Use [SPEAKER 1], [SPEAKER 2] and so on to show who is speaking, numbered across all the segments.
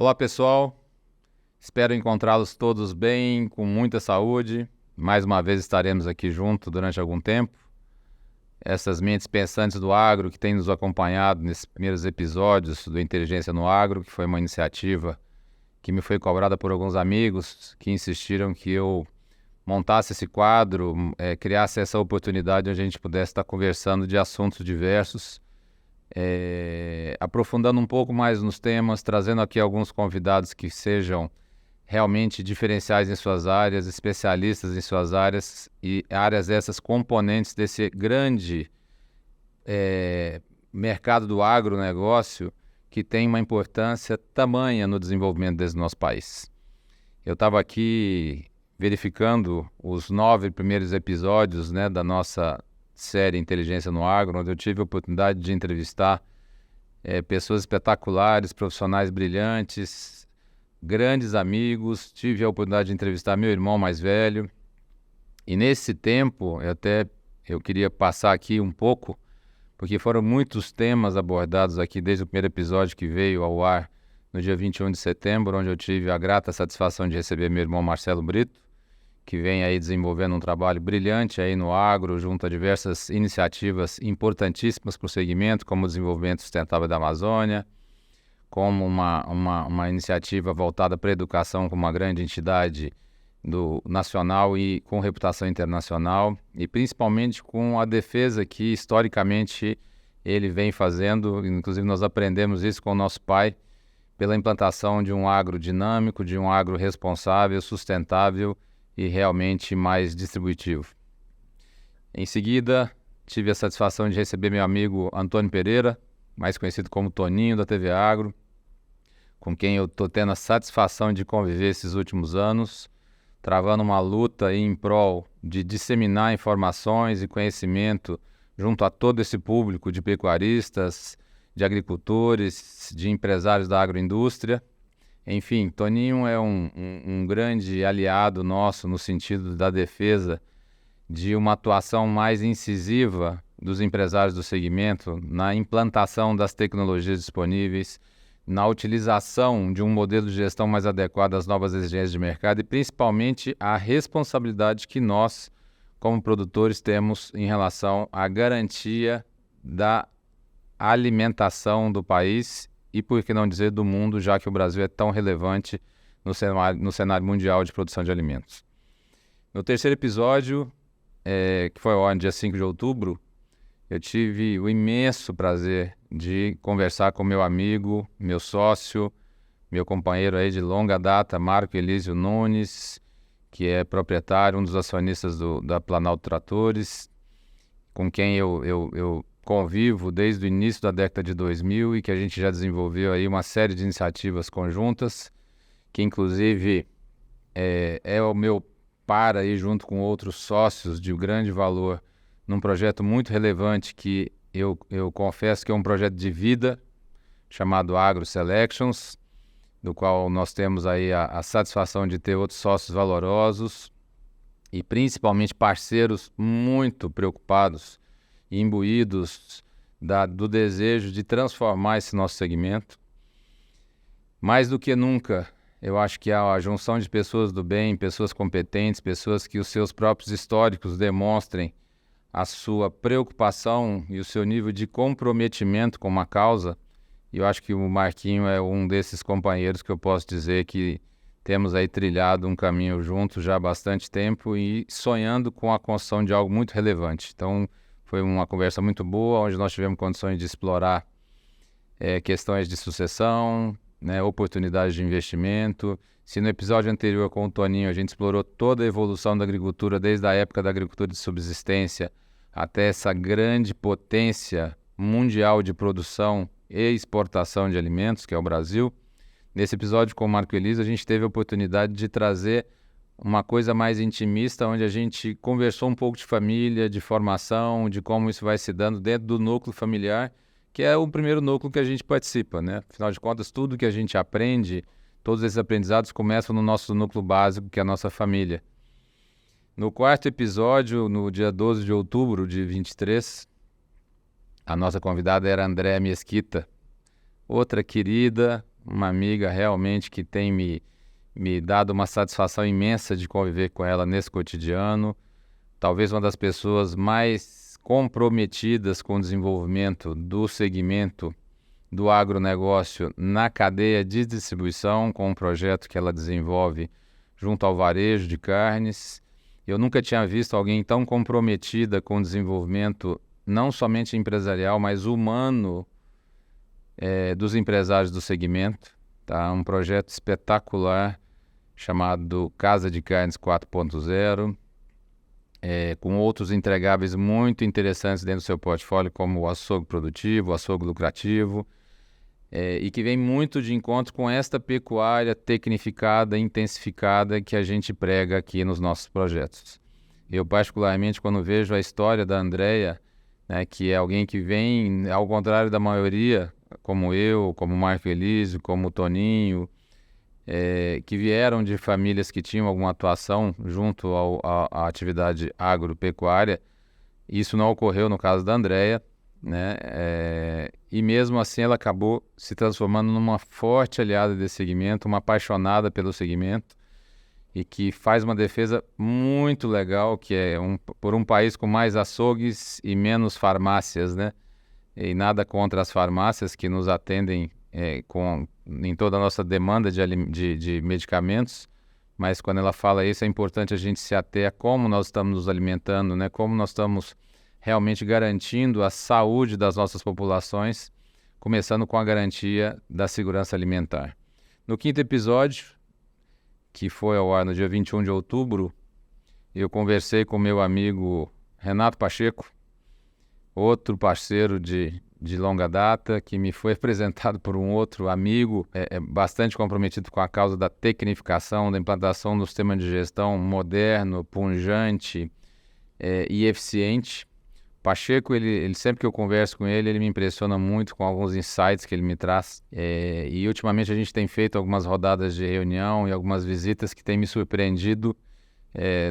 [SPEAKER 1] Olá, pessoal. Espero encontrá-los todos bem, com muita saúde. Mais uma vez estaremos aqui juntos durante algum tempo. Essas mentes pensantes do agro que têm nos acompanhado nesses primeiros episódios do Inteligência no Agro, que foi uma iniciativa que me foi cobrada por alguns amigos que insistiram que eu montasse esse quadro, criasse essa oportunidade onde a gente pudesse estar conversando de assuntos diversos, aprofundando um pouco mais nos temas, trazendo aqui alguns convidados que sejam realmente diferenciais em suas áreas, especialistas em suas áreas e áreas essas componentes desse grande mercado do agronegócio que tem uma importância tamanha no desenvolvimento desse nosso país. Eu estava aqui verificando os 9 primeiros episódios, da nossa série Inteligência no Agro, onde eu tive a oportunidade de entrevistar pessoas espetaculares, profissionais brilhantes, grandes amigos. Tive a oportunidade de entrevistar meu irmão mais velho. E nesse tempo, eu queria passar aqui um pouco, porque foram muitos temas abordados aqui desde o primeiro episódio que veio ao ar no dia 21 de setembro, onde eu tive a grata satisfação de receber meu irmão Marcelo Brito, que vem aí desenvolvendo um trabalho brilhante aí no agro, junto a diversas iniciativas importantíssimas para o segmento, como o desenvolvimento sustentável da Amazônia, como uma iniciativa voltada para a educação com uma grande entidade nacional e com reputação internacional, e principalmente com a defesa que historicamente ele vem fazendo. Inclusive nós aprendemos isso com o nosso pai, pela implantação de um agro dinâmico, de um agro responsável, sustentável e realmente mais distributivo. Em seguida, tive a satisfação de receber meu amigo Antônio Pereira, mais conhecido como Toninho da TV Agro, com quem eu estou tendo a satisfação de conviver esses últimos anos, travando uma luta aí em prol de disseminar informações e conhecimento junto a todo esse público de pecuaristas, de agricultores, de empresários da agroindústria. Enfim, Toninho é um grande aliado nosso no sentido da defesa de uma atuação mais incisiva dos empresários do segmento na implantação das tecnologias disponíveis, na utilização de um modelo de gestão mais adequado às novas exigências de mercado e principalmente a responsabilidade que nós, como produtores, temos em relação à garantia da alimentação do país e, por que não dizer, do mundo, já que o Brasil é tão relevante no cenário mundial de produção de alimentos. No terceiro episódio, que foi no dia 5 de outubro, eu tive o imenso prazer de conversar com meu amigo, meu sócio, meu companheiro aí de longa data, Marco Elísio Nunes, que é proprietário, um dos acionistas da Planalto Tratores, com quem eu convivo desde o início da década de 2000 e que a gente já desenvolveu aí uma série de iniciativas conjuntas, que inclusive é o meu par aí junto com outros sócios de grande valor num projeto muito relevante que eu confesso que é um projeto de vida chamado Agro Selections, do qual nós temos aí a satisfação de ter outros sócios valorosos e principalmente parceiros muito preocupados e imbuídos do desejo de transformar esse nosso segmento. Mais do que nunca, eu acho que a junção de pessoas do bem, pessoas competentes, pessoas que os seus próprios históricos demonstrem a sua preocupação e o seu nível de comprometimento com uma causa. E eu acho que o Marquinho é um desses companheiros que eu posso dizer que temos aí trilhado um caminho juntos já há bastante tempo e sonhando com a construção de algo muito relevante. Então, foi uma conversa muito boa, onde nós tivemos condições de explorar questões de sucessão, oportunidades de investimento. Se no episódio anterior com o Toninho a gente explorou toda a evolução da agricultura, desde a época da agricultura de subsistência até essa grande potência mundial de produção e exportação de alimentos, que é o Brasil. Nesse episódio com o Marco Elísio, a gente teve a oportunidade de trazer uma coisa mais intimista, onde a gente conversou um pouco de família, de formação, de como isso vai se dando dentro do núcleo familiar, que é o primeiro núcleo que a gente participa, Afinal de contas, tudo que a gente aprende, todos esses aprendizados começam no nosso núcleo básico, que é a nossa família. No quarto episódio, no dia 12 de outubro de 23, a nossa convidada era Andréa Mesquita, outra querida, uma amiga realmente que tem me dado uma satisfação imensa de conviver com ela nesse cotidiano. Talvez uma das pessoas mais comprometidas com o desenvolvimento do segmento do agronegócio na cadeia de distribuição, com um projeto que ela desenvolve junto ao varejo de carnes. Eu nunca tinha visto alguém tão comprometida com o desenvolvimento não somente empresarial, mas humano dos empresários do segmento. Tá? Um projeto espetacular chamado Casa de Carnes 4.0, com outros entregáveis muito interessantes dentro do seu portfólio, como o açougue produtivo, o açougue lucrativo, e que vem muito de encontro com esta pecuária tecnificada, intensificada que a gente prega aqui nos nossos projetos. Eu, particularmente, quando vejo a história da Andréia, né, que é alguém que vem, ao contrário da maioria, como eu, como o Marco Elísio, como o Toninho, que vieram de famílias que tinham alguma atuação junto à atividade agropecuária. Isso não ocorreu no caso da Andréia, né? E mesmo assim ela acabou se transformando numa forte aliada desse segmento, uma apaixonada pelo segmento e que faz uma defesa muito legal, que é por um país com mais açougues e menos farmácias, né? E nada contra as farmácias que nos atendem em toda a nossa demanda de medicamentos, mas quando ela fala isso é importante a gente se ater a como nós estamos nos alimentando, né? Como nós estamos realmente garantindo a saúde das nossas populações, começando com a garantia da segurança alimentar. No 5º episódio, que foi ao ar no dia 21 de outubro, eu conversei com meu amigo Renato Pacheco, outro parceiro de longa data, que me foi apresentado por um outro amigo, bastante comprometido com a causa da tecnificação, da implantação do sistema de gestão moderno, pujante e eficiente. Pacheco, ele sempre que eu converso com ele me impressiona muito com alguns insights que ele me traz. E ultimamente a gente tem feito algumas rodadas de reunião e algumas visitas que têm me surpreendido.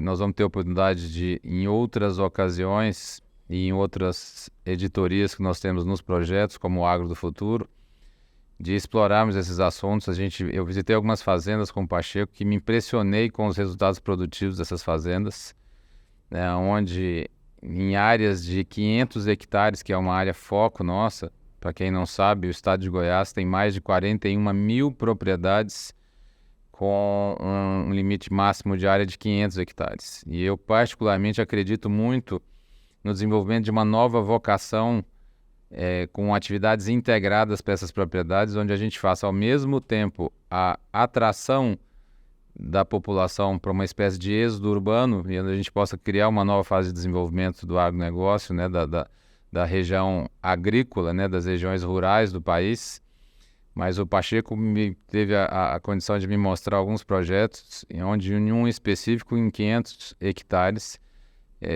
[SPEAKER 1] Nós vamos ter oportunidade de, em outras ocasiões e em outras editorias que nós temos nos projetos, como o Agro do Futuro, de explorarmos esses assuntos. Eu visitei algumas fazendas com o Pacheco que me impressionei com os resultados produtivos dessas fazendas, né, onde em áreas de 500 hectares, que é uma área foco nossa, para quem não sabe, o estado de Goiás tem mais de 41 mil propriedades com um limite máximo de área de 500 hectares. E eu particularmente acredito muito no desenvolvimento de uma nova vocação com atividades integradas para essas propriedades, onde a gente faça ao mesmo tempo a atração da população para uma espécie de êxodo urbano e onde a gente possa criar uma nova fase de desenvolvimento do agronegócio, né, da região agrícola, né, das regiões rurais do país. Mas o Pacheco teve a condição de me mostrar alguns projetos, onde em um específico, em 500 hectares,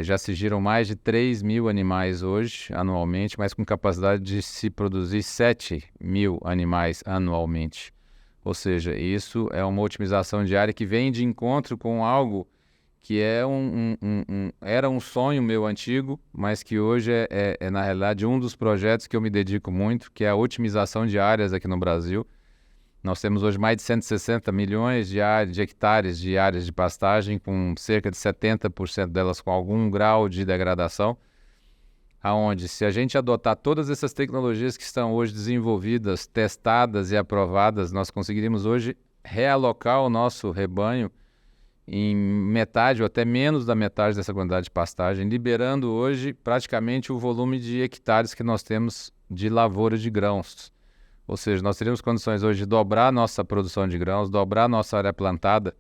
[SPEAKER 1] já se giram mais de 3 mil animais hoje, anualmente, mas com capacidade de se produzir 7 mil animais anualmente. Ou seja, isso é uma otimização diária que vem de encontro com algo que era um sonho meu antigo, mas que hoje na realidade, um dos projetos que eu me dedico muito, que é a otimização de áreas aqui no Brasil. Nós temos hoje mais de 160 milhões de hectares de áreas de pastagem, com cerca de 70% delas com algum grau de degradação, aonde se a gente adotar todas essas tecnologias que estão hoje desenvolvidas, testadas e aprovadas, nós conseguiríamos hoje realocar o nosso rebanho em metade ou até menos da metade dessa quantidade de pastagem, liberando hoje praticamente o volume de hectares que nós temos de lavoura de grãos. Ou seja, nós teríamos condições hoje de dobrar a nossa produção de grãos, dobrar a nossa área plantada,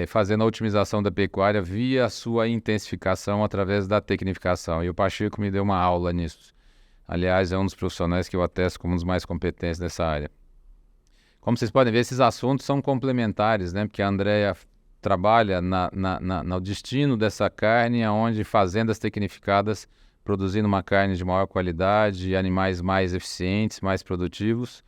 [SPEAKER 1] fazendo a otimização da pecuária via a sua intensificação através da tecnificação. E o Pacheco me deu uma aula nisso. Aliás, é um dos profissionais que eu atesto como um dos mais competentes nessa área. Como vocês podem ver, esses assuntos são complementares, né? Porque a Andréia trabalha no destino dessa carne, onde fazendas tecnificadas produzindo uma carne de maior qualidade e animais mais eficientes, mais produtivos,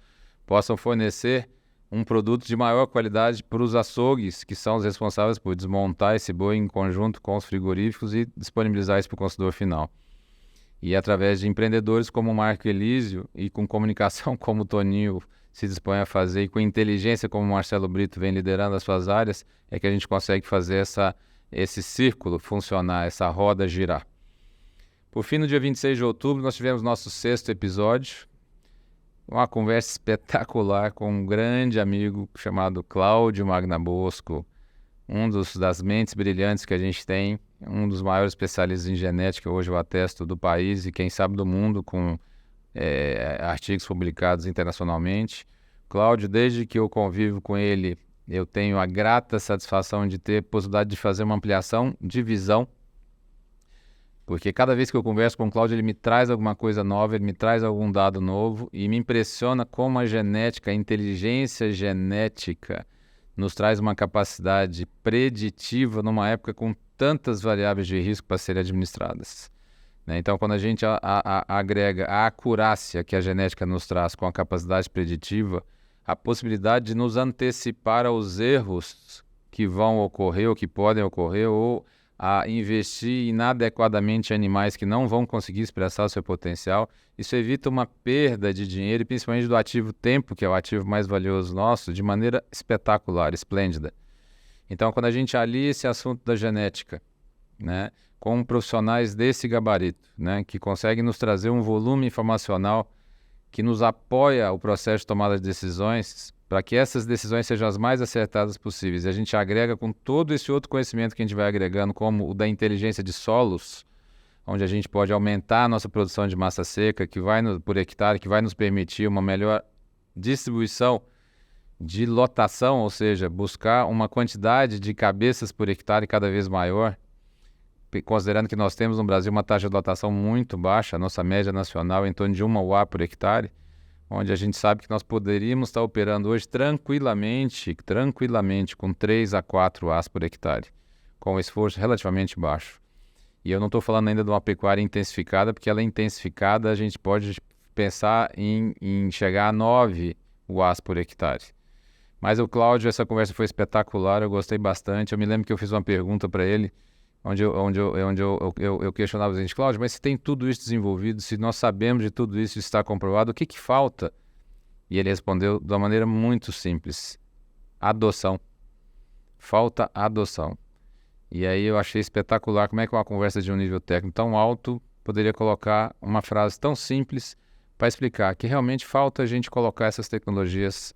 [SPEAKER 1] possam fornecer um produto de maior qualidade para os açougues, que são os responsáveis por desmontar esse boi em conjunto com os frigoríficos e disponibilizar isso para o consumidor final. E através de empreendedores como o Marco Elísio e com comunicação como o Toninho se dispõe a fazer, e com inteligência, como o Marcelo Brito vem liderando as suas áreas, é que a gente consegue fazer esse círculo funcionar, essa roda girar. Por fim, no dia 26 de outubro, nós tivemos nosso 6º episódio, uma conversa espetacular com um grande amigo chamado Cláudio Magnabosco, das mentes brilhantes que a gente tem, um dos maiores especialistas em genética, hoje eu atesto, do país e quem sabe do mundo, com artigos publicados internacionalmente. Cláudio, desde que eu convivo com ele, eu tenho a grata satisfação de ter possibilidade de fazer uma ampliação de visão, porque cada vez que eu converso com o Cláudio, ele me traz alguma coisa nova, ele me traz algum dado novo e me impressiona como a genética, a inteligência genética nos traz uma capacidade preditiva numa época com tantas variáveis de risco para serem administradas. Então, quando a gente agrega a acurácia que a genética nos traz com a capacidade preditiva, a possibilidade de nos antecipar aos erros que vão ocorrer ou que podem ocorrer, ou a investir inadequadamente em animais que não vão conseguir expressar o seu potencial, isso evita uma perda de dinheiro e principalmente do ativo tempo, que é o ativo mais valioso nosso, de maneira espetacular, esplêndida. Então, quando a gente alia esse assunto da genética, com profissionais desse gabarito, que conseguem nos trazer um volume informacional que nos apoia o processo de tomada de decisões, para que essas decisões sejam as mais acertadas possíveis. E a gente agrega com todo esse outro conhecimento que a gente vai agregando, como o da inteligência de solos, onde a gente pode aumentar a nossa produção de massa seca, por hectare, que vai nos permitir uma melhor distribuição de lotação, ou seja, buscar uma quantidade de cabeças por hectare cada vez maior, considerando que nós temos no Brasil uma taxa de lotação muito baixa, a nossa média nacional é em torno de 1 UA por hectare, onde a gente sabe que nós poderíamos estar operando hoje tranquilamente com 3 a 4 UAs por hectare, com um esforço relativamente baixo. E eu não estou falando ainda de uma pecuária intensificada, porque ela é intensificada, a gente pode pensar em chegar a 9 UAs por hectare. Mas o Cláudio, essa conversa foi espetacular, eu gostei bastante. Eu me lembro que eu fiz uma pergunta para ele, onde eu questionava o seguinte: Cláudio, mas se tem tudo isso desenvolvido, se nós sabemos de tudo isso, está comprovado, o que falta? E ele respondeu de uma maneira muito simples: adoção. Falta adoção. E aí eu achei espetacular como é que uma conversa de um nível técnico tão alto poderia colocar uma frase tão simples para explicar que realmente falta a gente colocar essas tecnologias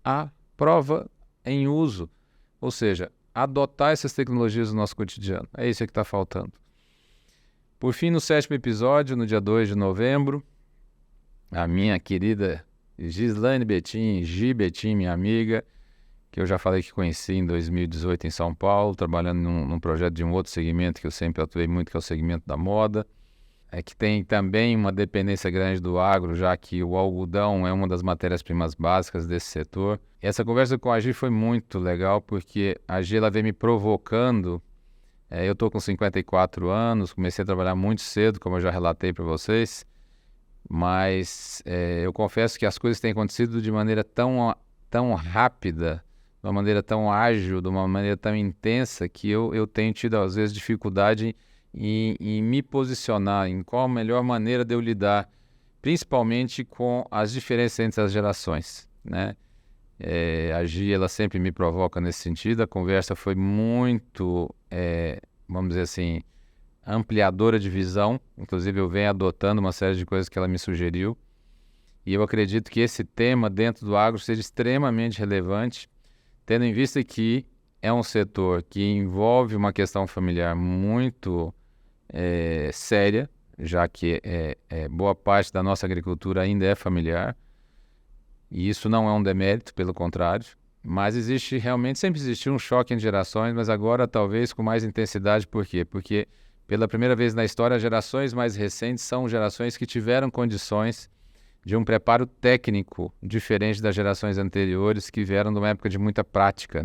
[SPEAKER 1] à prova em uso, ou seja, adotar essas tecnologias no nosso cotidiano. É isso que está faltando. Por fim, no 7º episódio, no dia 2 de novembro, a minha querida Gislaine Betim, Gi Betim, minha amiga, que eu já falei que conheci em 2018 em São Paulo, trabalhando num projeto de um outro segmento que eu sempre atuei muito, que é o segmento da moda, que tem também uma dependência grande do agro, já que o algodão é uma das matérias-primas básicas desse setor. E essa conversa com a Gi foi muito legal, porque a Gi ela vem me provocando. Eu estou com 54 anos, comecei a trabalhar muito cedo, como eu já relatei para vocês, mas eu confesso que as coisas têm acontecido de maneira tão rápida, de uma maneira tão ágil, de uma maneira tão intensa, que eu tenho tido, às vezes, dificuldade em me posicionar, em qual a melhor maneira de eu lidar, principalmente com as diferenças entre as gerações, A Gi, ela sempre me provoca nesse sentido. A conversa foi muito, vamos dizer assim, ampliadora de visão. Inclusive, eu venho adotando uma série de coisas que ela me sugeriu. E eu acredito que esse tema dentro do agro seja extremamente relevante, tendo em vista que é um setor que envolve uma questão familiar muito séria, já que boa parte da nossa agricultura ainda é familiar. E isso não é um demérito, pelo contrário, mas sempre existiu um choque entre gerações, mas agora talvez com mais intensidade. Por quê? Porque pela primeira vez na história, as gerações mais recentes são gerações que tiveram condições de um preparo técnico diferente das gerações anteriores, que vieram de uma época de muita prática,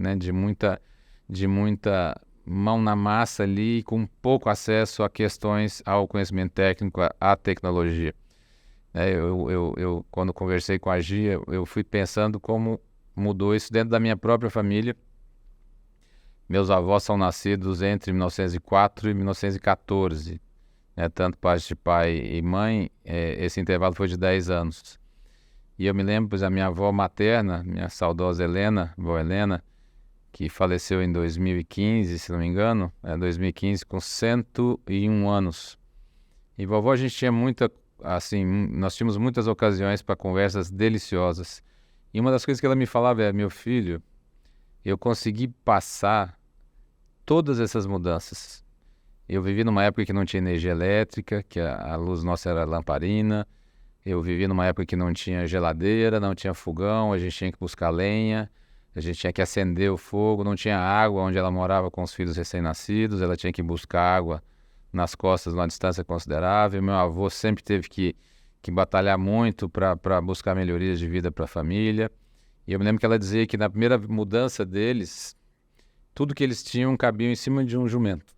[SPEAKER 1] de muita mão na massa ali, com pouco acesso a questões, ao conhecimento técnico, à tecnologia. Eu quando conversei com a Gi, eu fui pensando como mudou isso dentro da minha própria família. Meus avós são nascidos entre 1904 e 1914, tanto parte de pai e mãe, esse intervalo foi de 10 anos. E eu me lembro, pois a minha avó materna, minha saudosa Helena, vó Helena, que faleceu em 2015, se não me engano, 2015, com 101 anos. E vovó, a gente tinha nós tínhamos muitas ocasiões para conversas deliciosas. E uma das coisas que ela me falava é: meu filho, eu consegui passar todas essas mudanças. Eu vivi numa época que não tinha energia elétrica, que a luz nossa era lamparina. Eu vivi numa época que não tinha geladeira, não tinha fogão, a gente tinha que buscar lenha, a gente tinha que acender o fogo, não tinha água onde ela morava com os filhos recém-nascidos, ela tinha que buscar água nas costas, numa distância considerável. Meu avô sempre teve que batalhar muito para buscar melhorias de vida para a família. E eu me lembro que ela dizia que na primeira mudança deles, tudo que eles tinham cabia em cima de um jumento,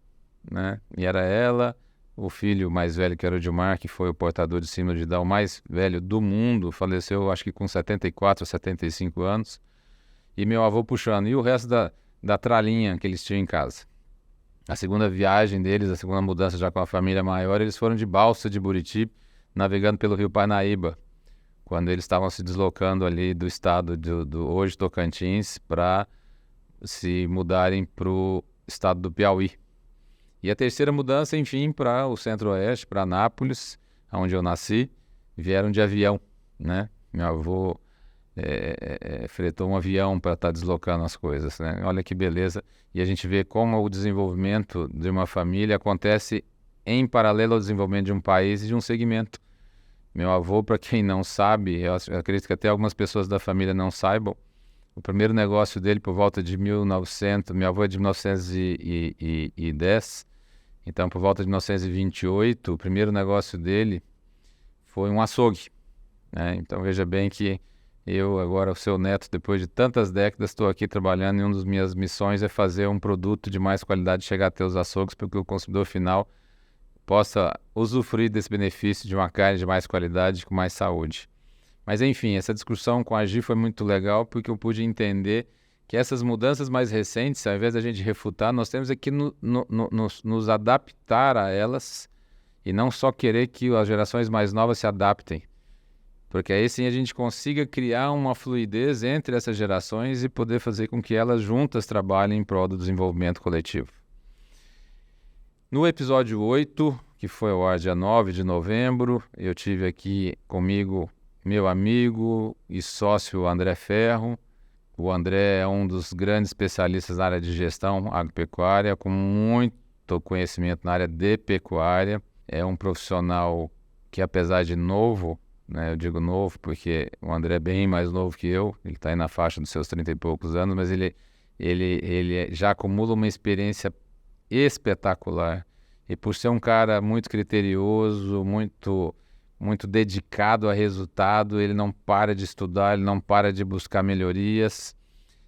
[SPEAKER 1] né? E era ela, o filho mais velho, que era o Dilmar, que foi o portador de síndrome de Down mais velho do mundo, faleceu acho que com 74 ou 75 anos, e meu avô puxando, e o resto da tralinha que eles tinham em casa. A segunda viagem deles, a segunda mudança já com a família maior, eles foram de balsa de Buriti, navegando pelo rio Parnaíba, quando eles estavam se deslocando ali do estado do hoje Tocantins para se mudarem para o estado do Piauí. E a terceira mudança, enfim, para o Centro-Oeste, para Anápolis, onde eu nasci, vieram de avião, né? Meu avô fretou um avião para estar deslocando as coisas, né? Olha que beleza. E a gente vê como o desenvolvimento de uma família acontece em paralelo ao desenvolvimento de um país e de um segmento. Meu avô, para quem não sabe, eu acredito que até algumas pessoas da família não saibam, o primeiro negócio dele por volta de 1900, meu avô é de 1910, então por volta de 1928, o primeiro negócio dele foi um açougue, né? Então veja bem que eu agora, o seu neto, depois de tantas décadas, estou aqui trabalhando e uma das minhas missões é fazer um produto de mais qualidade chegar até os açougues para que o consumidor final possa usufruir desse benefício de uma carne de mais qualidade, com mais saúde. Mas enfim, essa discussão com a Gi foi muito legal porque eu pude entender que essas mudanças mais recentes, ao invés da gente refutar, nós temos que nos adaptar a elas e não só querer que as gerações mais novas se adaptem. Porque aí sim a gente consiga criar uma fluidez entre essas gerações e poder fazer com que elas juntas trabalhem em prol do desenvolvimento coletivo. No episódio 8, que foi ao ar dia 9 de novembro, eu tive aqui comigo meu amigo e sócio André Ferro. O André é um dos grandes especialistas na área de gestão agropecuária, com muito conhecimento na área de pecuária. É um profissional que, apesar de novo, né, eu digo novo porque o André é bem mais novo que eu, ele está aí na faixa dos seus 30 e poucos anos, mas ele já acumula uma experiência espetacular. E por ser um cara muito criterioso, muito dedicado a resultado, ele não para de estudar, ele não para de buscar melhorias.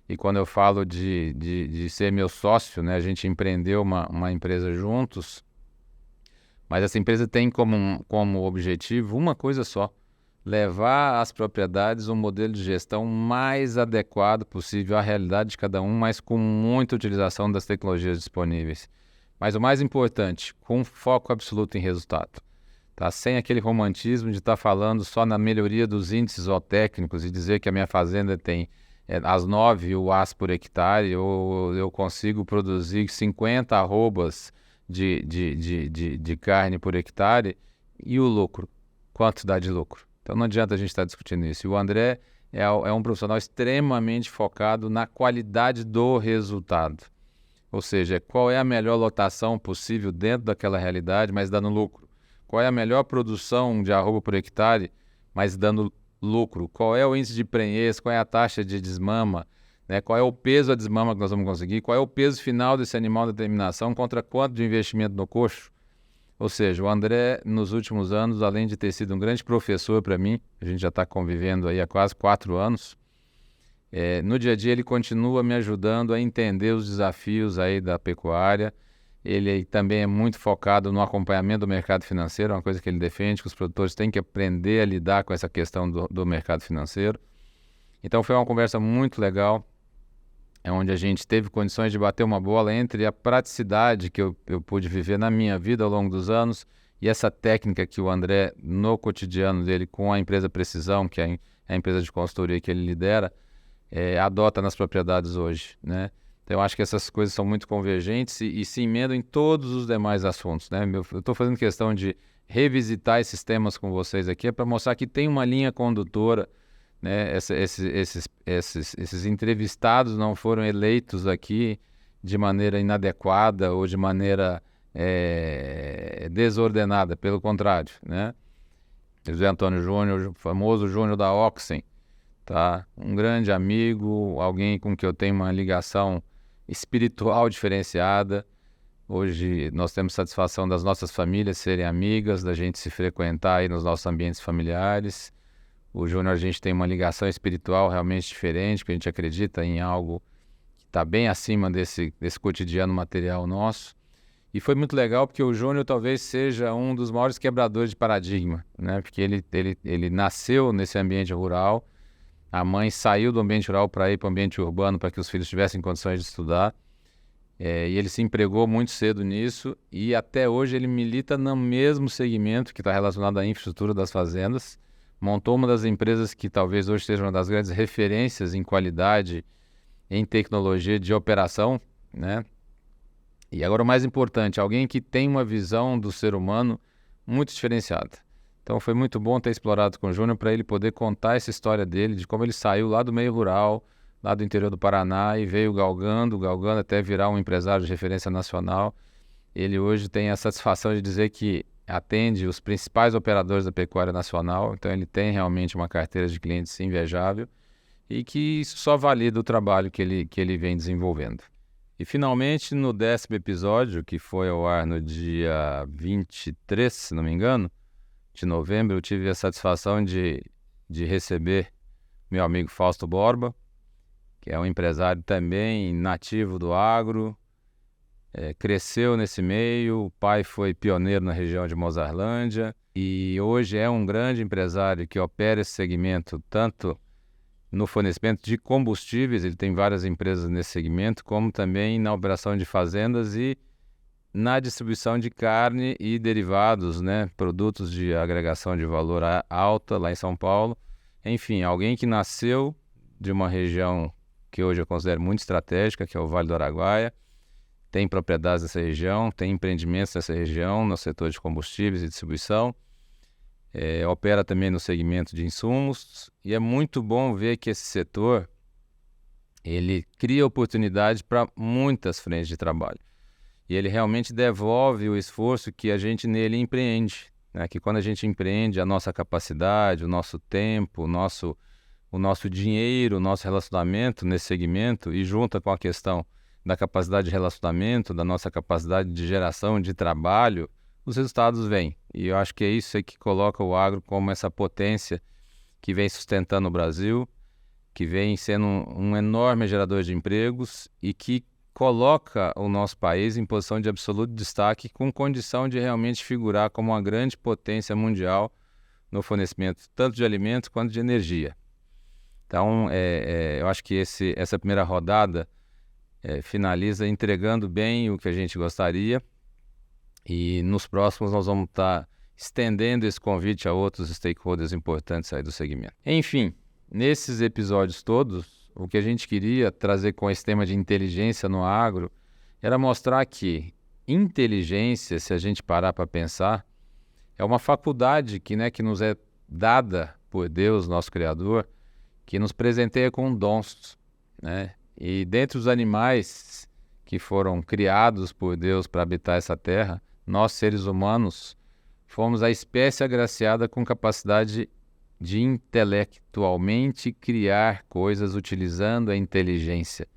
[SPEAKER 1] E quando eu falo de ser meu sócio, né, a gente empreendeu uma empresa juntos, mas essa empresa tem como objetivo uma coisa só: levar às propriedades um modelo de gestão mais adequado possível à realidade de cada um, mas com muita utilização das tecnologias disponíveis. Mas o mais importante, com foco absoluto em resultado. Tá? Sem aquele romantismo de estar falando só na melhoria dos índices zootécnicos e dizer que a minha fazenda tem as 9 UAs por hectare, ou eu consigo produzir 50 arrobas de carne por hectare, e o lucro, quanto dá de lucro? Então não adianta a gente estar discutindo isso. E o André é um profissional extremamente focado na qualidade do resultado. Ou seja, qual é a melhor lotação possível dentro daquela realidade, mas dando lucro? Qual é a melhor produção de arroba por hectare, mas dando lucro? Qual é o índice de prenhez? Qual é a taxa de desmama? Né? Qual é o peso da desmama que nós vamos conseguir? Qual é o peso final desse animal de terminação contra quanto de investimento no coxo? Ou seja, o André, nos últimos anos, além de ter sido um grande professor para mim, a gente já está convivendo aí há quase 4 anos, no dia a dia ele continua me ajudando a entender os desafios aí da pecuária. Ele também é muito focado no acompanhamento do mercado financeiro, uma coisa que ele defende, que os produtores têm que aprender a lidar com essa questão do mercado financeiro. Então foi uma conversa muito legal, onde a gente teve condições de bater uma bola entre a praticidade que eu pude viver na minha vida ao longo dos anos e essa técnica que o André, no cotidiano dele, com a empresa Precisão, que é a a empresa de consultoria que ele lidera, adota nas propriedades hoje, né? Então, eu acho que essas coisas são muito convergentes e se emendam em todos os demais assuntos, né? Eu estou fazendo questão de revisitar esses temas com vocês aqui para mostrar que tem uma linha condutora, né? Esses entrevistados não foram eleitos aqui de maneira inadequada ou de maneira desordenada, pelo contrário, né? José Antônio Júnior, o famoso Júnior da Oxen, tá? Um grande amigo, alguém com quem eu tenho uma ligação espiritual diferenciada. Hoje nós temos satisfação das nossas famílias serem amigas, da gente se frequentar aí nos nossos ambientes familiares. O Júnior, a gente tem uma ligação espiritual realmente diferente, porque a gente acredita em algo que está bem acima desse cotidiano material nosso. E foi muito legal porque o Júnior talvez seja um dos maiores quebradores de paradigma, né? Porque ele nasceu nesse ambiente rural, a mãe saiu do ambiente rural para ir para o ambiente urbano para que os filhos tivessem condições de estudar. E ele se empregou muito cedo nisso e até hoje ele milita no mesmo segmento que está relacionado à infraestrutura das fazendas. Montou uma das empresas que talvez hoje seja uma das grandes referências em qualidade, em tecnologia de operação, né? E agora o mais importante, alguém que tem uma visão do ser humano muito diferenciada. Então foi muito bom ter explorado com o Júnior para ele poder contar essa história dele, de como ele saiu lá do meio rural, lá do interior do Paraná e veio galgando até virar um empresário de referência nacional. Ele hoje tem a satisfação de dizer que atende os principais operadores da pecuária nacional, então ele tem realmente uma carteira de clientes invejável e que isso só valida o trabalho que ele vem desenvolvendo. E finalmente, no 10º episódio, que foi ao ar no dia 23, se não me engano, de novembro, eu tive a satisfação de receber meu amigo Fausto Borba, que é um empresário também nativo do agro, cresceu nesse meio, o pai foi pioneiro na região de Mozarlândia e hoje é um grande empresário que opera esse segmento tanto no fornecimento de combustíveis, ele tem várias empresas nesse segmento, como também na operação de fazendas e na distribuição de carne e derivados, né, produtos de agregação de valor alta lá em São Paulo. Enfim, alguém que nasceu de uma região que hoje eu considero muito estratégica, que é o Vale do Araguaia, tem propriedades nessa região, tem empreendimentos nessa região, no setor de combustíveis e distribuição, opera também no segmento de insumos, e é muito bom ver que esse setor, ele cria oportunidade para muitas frentes de trabalho, e ele realmente devolve o esforço que a gente nele empreende, né? Que quando a gente empreende a nossa capacidade, o nosso tempo, o nosso dinheiro, o nosso relacionamento nesse segmento e junta com a questão da capacidade de relacionamento, da nossa capacidade de geração de trabalho, os resultados vêm. E eu acho que é isso aí que coloca o agro como essa potência que vem sustentando o Brasil, que vem sendo um enorme gerador de empregos e que coloca o nosso país em posição de absoluto destaque, com condição de realmente figurar como uma grande potência mundial no fornecimento tanto de alimentos quanto de energia. Então, eu acho que essa primeira rodada finaliza entregando bem o que a gente gostaria e nos próximos nós vamos estar estendendo esse convite a outros stakeholders importantes aí do segmento. Enfim, nesses episódios todos, o que a gente queria trazer com esse tema de inteligência no agro era mostrar que inteligência, se a gente parar para pensar, é uma faculdade que nos é dada por Deus, nosso Criador, que nos presenteia com dons, né? E dentre os animais que foram criados por Deus para habitar essa terra, nós, seres humanos, fomos a espécie agraciada com capacidade de intelectualmente criar coisas utilizando a inteligência,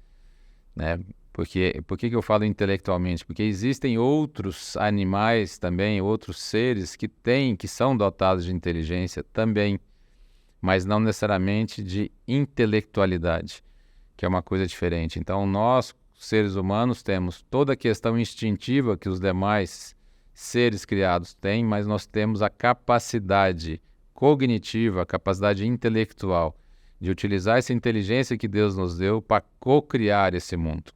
[SPEAKER 1] né? Por que eu falo intelectualmente? Porque existem outros animais também, outros seres que são dotados de inteligência também, mas não necessariamente de intelectualidade, que é uma coisa diferente. Então, nós, seres humanos, temos toda a questão instintiva que os demais seres criados têm, mas nós temos a capacidade cognitiva, a capacidade intelectual de utilizar essa inteligência que Deus nos deu para co-criar esse mundo.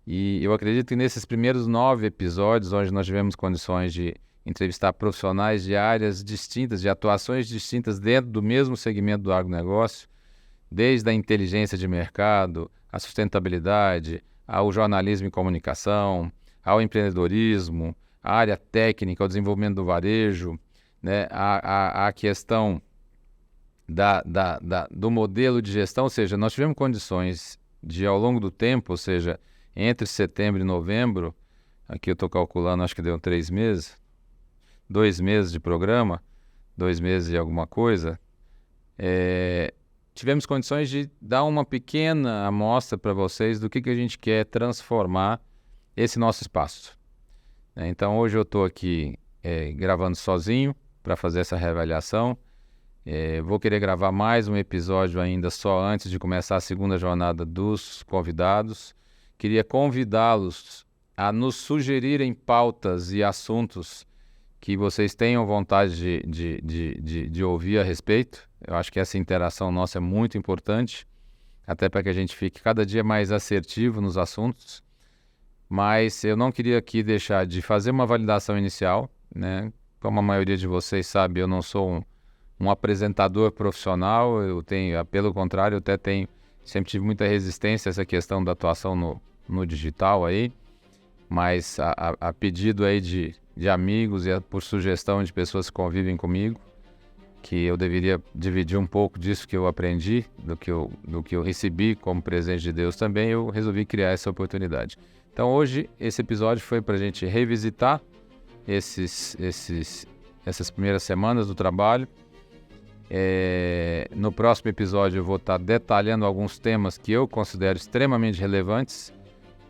[SPEAKER 1] E eu acredito que nesses primeiros 9 episódios, onde nós tivemos condições de entrevistar profissionais de áreas distintas, de atuações distintas dentro do mesmo segmento do agronegócio, desde a inteligência de mercado, a sustentabilidade, ao jornalismo e comunicação, ao empreendedorismo, a área técnica, ao desenvolvimento do varejo, né, a questão do modelo de gestão, ou seja, nós tivemos condições de, ao longo do tempo, ou seja, entre setembro e novembro, aqui eu estou calculando, acho que deu 3 meses, 2 meses de programa, 2 meses e alguma coisa, tivemos condições de dar uma pequena amostra para vocês do que a gente quer transformar esse nosso espaço. Então, hoje eu estou aqui gravando sozinho para fazer essa reavaliação. Vou querer gravar mais um episódio ainda só antes de começar a segunda jornada dos convidados. Queria convidá-los a nos sugerirem pautas e assuntos que vocês tenham vontade de ouvir a respeito. Eu acho que essa interação nossa é muito importante, até para que a gente fique cada dia mais assertivo nos assuntos. Mas eu não queria aqui deixar de fazer uma validação inicial, né? Como a maioria de vocês sabe, eu não sou um apresentador profissional, pelo contrário, eu até sempre tive muita resistência a essa questão da atuação no digital aí, mas a pedido aí de amigos e por sugestão de pessoas que convivem comigo, que eu deveria dividir um pouco disso que eu aprendi, do que eu recebi como presente de Deus também, eu resolvi criar essa oportunidade. Então hoje esse episódio foi para a gente revisitar essas primeiras semanas do trabalho. No próximo episódio eu vou estar detalhando alguns temas que eu considero extremamente relevantes,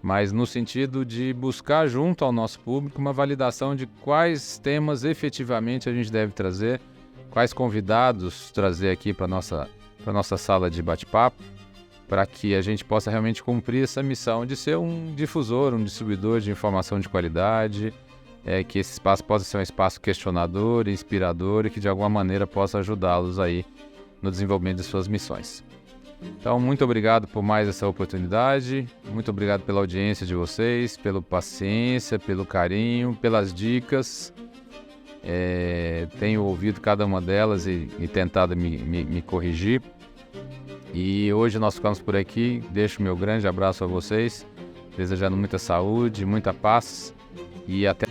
[SPEAKER 1] mas no sentido de buscar junto ao nosso público uma validação de quais temas efetivamente a gente deve trazer, quais convidados trazer aqui para a nossa sala de bate-papo, para que a gente possa realmente cumprir essa missão de ser um difusor, um distribuidor de informação de qualidade, que esse espaço possa ser um espaço questionador, inspirador e que de alguma maneira possa ajudá-los aí no desenvolvimento de suas missões. Então, muito obrigado por mais essa oportunidade, muito obrigado pela audiência de vocês, pela paciência, pelo carinho, pelas dicas. Tenho ouvido cada uma delas e tentado me corrigir. E hoje nós ficamos por aqui. Deixo meu grande abraço a vocês, desejando muita saúde, muita paz e até.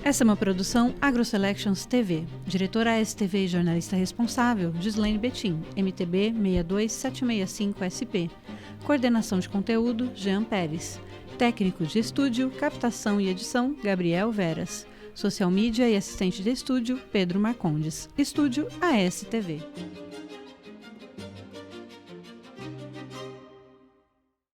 [SPEAKER 2] Essa é uma produção AgroSelections TV. Diretora ASTV e jornalista responsável, Gislaine Betim, MTB 62765SP. Coordenação de conteúdo, Jean Pérez. Técnico de estúdio, captação e edição, Gabriel Veras. Social Media e assistente de estúdio, Pedro Marcondes. Estúdio ASTV.